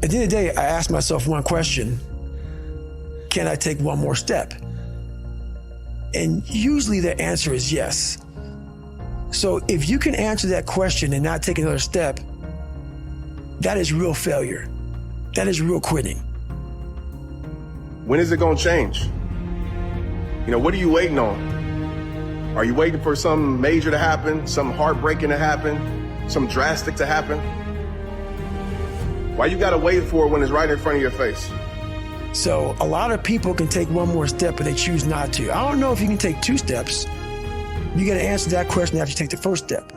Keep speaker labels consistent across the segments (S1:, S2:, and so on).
S1: At the end of the day, I ask myself one question: can I take one more step? And usually the answer is yes. So if you can answer that question and not take another step, that is real failure. That is real quitting.
S2: When is it gonna change? What are you waiting on? Are you waiting for something major to happen, something heartbreaking to happen, something drastic to happen? Why you gotta wait for it when it's right in front of your face?
S1: So a lot of people can take one more step, but they choose not to. I don't know if you can take 2 steps. You gotta answer that question after you take the first step.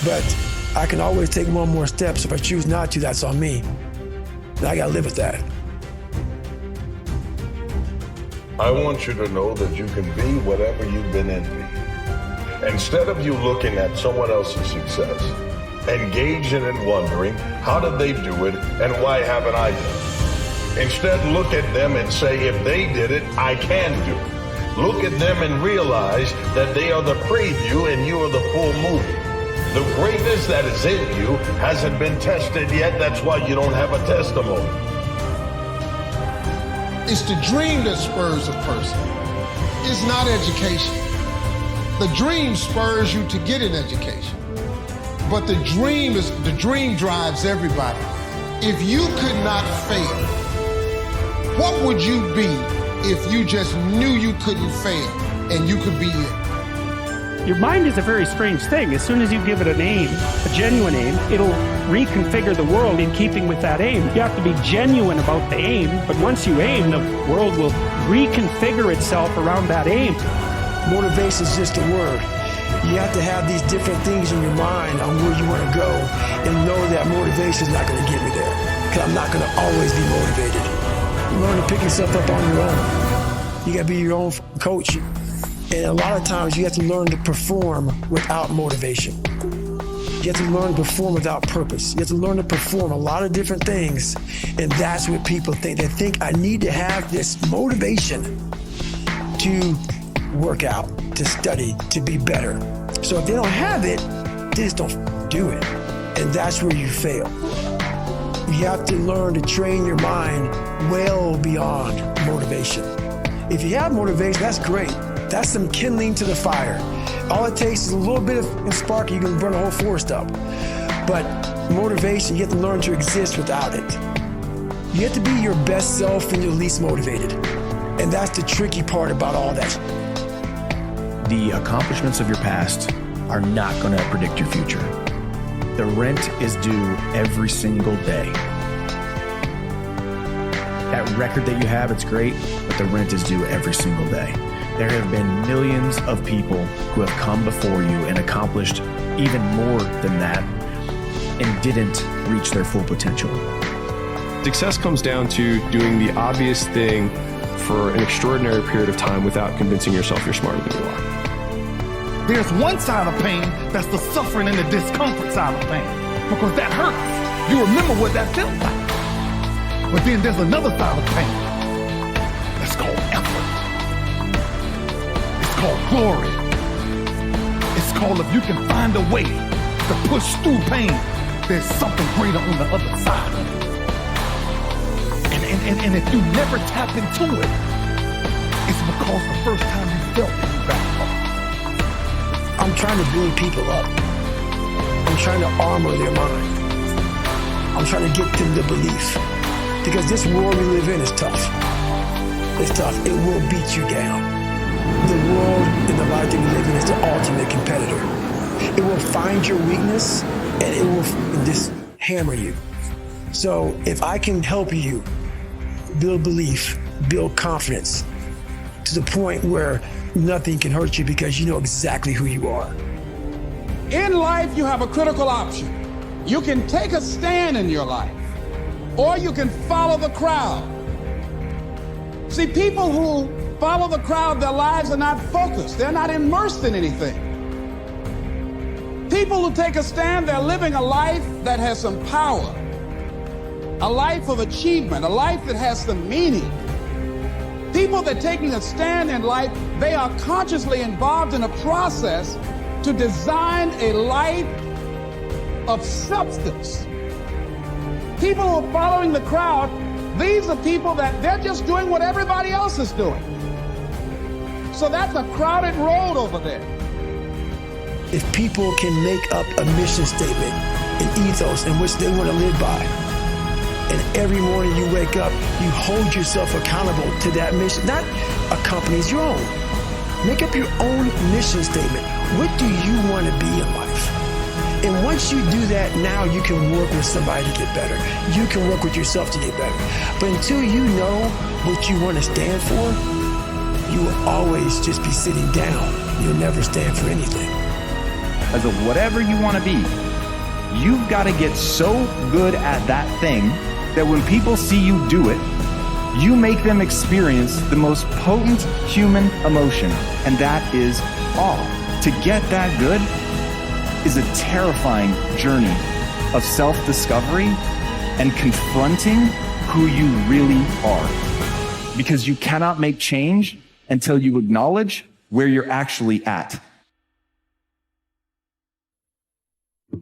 S1: But I can always take one more step, so if I choose not to, that's on me. And I gotta live with that.
S3: I want you to know that you can be whatever you've been envied. Instead of you looking at someone else's success, engaging and wondering, how did they do it and why haven't I done it? Instead, look at them and say, if they did it, I can do it. Look at them and realize that they are the preview and you are the full movie. The greatness that is in you hasn't been tested yet. That's why you don't have a testimony.
S4: It's the dream that spurs a person. It's not education. The dream spurs you to get an education. But the dream drives everybody. If you could not fail, what would you be if you just knew you couldn't fail and you could be it?
S5: Your mind is a very strange thing. As soon as you give it a name, a genuine aim, it'll reconfigure the world in keeping with that aim. You have to be genuine about the aim, but once you aim, the world will reconfigure itself around that aim.
S1: Motivation is just a word. You have to have these different things in your mind on where you want to go and know that motivation is not going to get me there, because I'm not going to always be motivated. Learn to pick yourself up on your own. You got to be your own coach. And a lot of times you have to learn to perform without motivation. You have to learn to perform without purpose. You have to learn to perform a lot of different things. And that's what people think. They think I need to have this motivation to work out, to study, to be better. So if they don't have it, they just don't do it. And that's where you fail. You have to learn to train your mind well beyond motivation. If you have motivation, that's great. That's some kindling to the fire. All it takes is a little bit of spark, you can burn a whole forest up. But motivation, you have to learn to exist without it. You have to be your best self when you're least motivated. And that's the tricky part about all that.
S6: The accomplishments of your past are not going to predict your future. The rent is due every single day. That record that you have, it's great, but the rent is due every single day. There have been millions of people who have come before you and accomplished even more than that and didn't reach their full potential.
S7: Success comes down to doing the obvious thing for an extraordinary period of time without convincing yourself you're smarter than you are.
S8: There's one side of pain that's the suffering and the discomfort side of pain, because that hurts. You remember what that feels like. But then there's another side of pain that's called effort. It's called glory. It's called, if you can find a way to push through pain, there's something greater on the other side of it. And if you never tap into it, it's because the first time you felt it, you backed off.
S1: I'm trying to build people up. I'm trying to armor their mind. I'm trying to get them to belief. Because this world we live in is tough. It's tough. It will beat you down. The world and the life that we live in is the ultimate competitor. It will find your weakness and it will just hammer you. So if I can help you build belief, build confidence to the point where nothing can hurt you because you know exactly who you are.
S9: In life, you have a critical option. You can take a stand in your life, or you can follow the crowd. See, people who follow the crowd, their lives are not focused. They're not immersed in anything. People who take a stand, they're living a life that has some power, a life of achievement, a life that has some meaning. People that are taking a stand in life, they are consciously involved in a process to design a life of substance. people who are following the crowd, these are people that they're just doing what everybody else is doing. So that's a crowded road over there.
S1: If people can make up a mission statement, an ethos in which they want to live by, and every morning you wake up, you hold yourself accountable to that mission, not accompanies your own. Make up your own mission statement. What do you want to be in life? And once you do that, now you can work with somebody to get better. You can work with yourself to get better. But until you know what you want to stand for, you will always just be sitting down. You'll never stand for anything.
S10: As a whatever you want to be, you've got to get so good at that thing that when people see you do it, you make them experience the most potent human emotion, and that is awe. To get that good is a terrifying journey of self-discovery and confronting who you really are. Because you cannot make change until you acknowledge where you're actually at.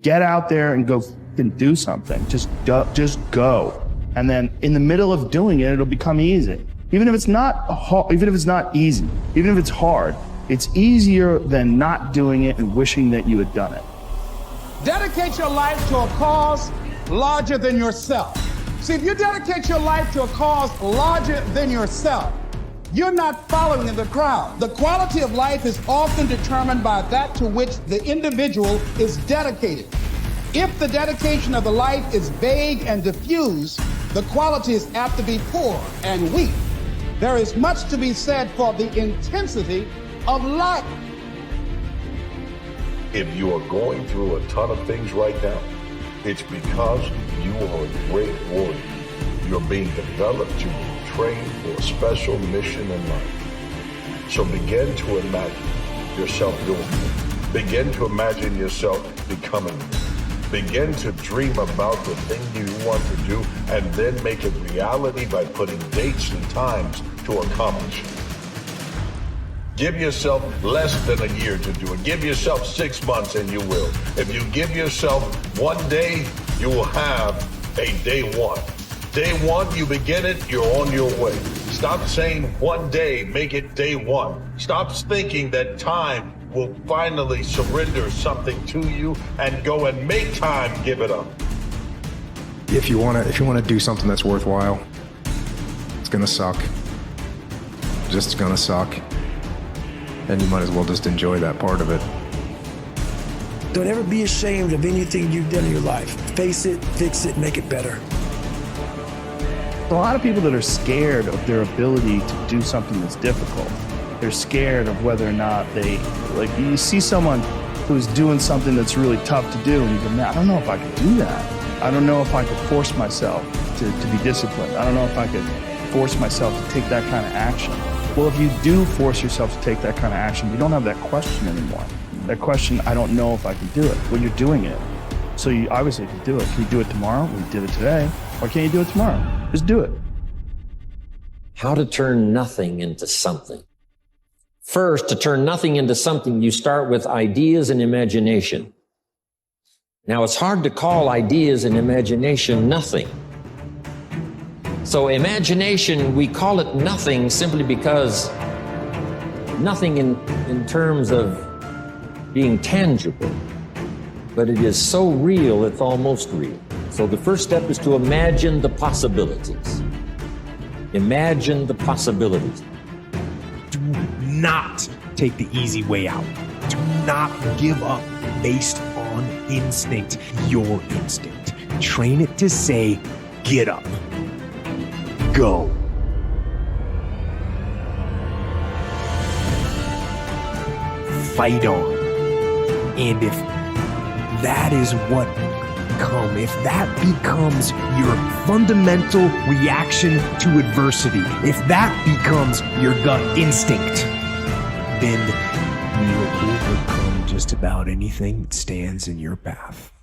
S11: Get out there and go and do something. Just go. And then in the middle of doing it, it'll become easy. Even if it's not easy, even if it's hard, it's easier than not doing it and wishing that you had done it.
S9: Dedicate your life to a cause larger than yourself. See, if you dedicate your life to a cause larger than yourself, you're not following in the crowd. The quality of life is often determined by that to which the individual is dedicated. If the dedication of the life is vague and diffuse, the quality is apt to be poor and weak. There is much to be said for the intensity of life.
S3: If you are going through a ton of things right now, it's because you are a great warrior. You're being developed to be trained for a special mission in life. So begin to imagine yourself doing it. Begin to imagine yourself becoming it. Begin to dream about the thing you want to do and then make it reality by putting dates and times to accomplish it. Give yourself less than a year to do it. Give yourself 6 months and you will. If you give yourself 1 day, you will have a day one. Day one, you begin it, you're on your way. Stop saying 1 day, make it day one. Stop thinking that time will finally surrender something to you and go and make time give it up.
S12: If you want to do something that's worthwhile, it's gonna suck. Just gonna suck. And you might as well just enjoy that part of it.
S1: Don't ever be ashamed of anything you've done in your life. Face it, fix it, make it better.
S11: A lot of people that are scared of their ability to do something that's difficult. They're scared of whether or not you see someone who's doing something that's really tough to do and you go, man, I don't know if I could do that. I don't know if I could force myself to be disciplined. I don't know if I could force myself to take that kind of action. Well, if you do force yourself to take that kind of action, you don't have that question anymore. That question, I don't know if I can do it. Well, you're doing it. So you obviously can do it. Can you do it tomorrow? We did it today. Why can't you do it tomorrow? Just do it.
S13: How to turn nothing into something. First, to turn nothing into something, you start with ideas and imagination. Now, it's hard to call ideas and imagination nothing. So imagination, we call it nothing simply because nothing in terms of being tangible, but it is so real, it's almost real. So the first step is to imagine the possibilities. Imagine the possibilities.
S14: Do not take the easy way out. Do not give up based on instinct, your instinct. Train it to say, get up. Go. Fight on. And if that is what if that becomes your fundamental reaction to adversity, if that becomes your gut instinct, then you will overcome just about anything that stands in your path.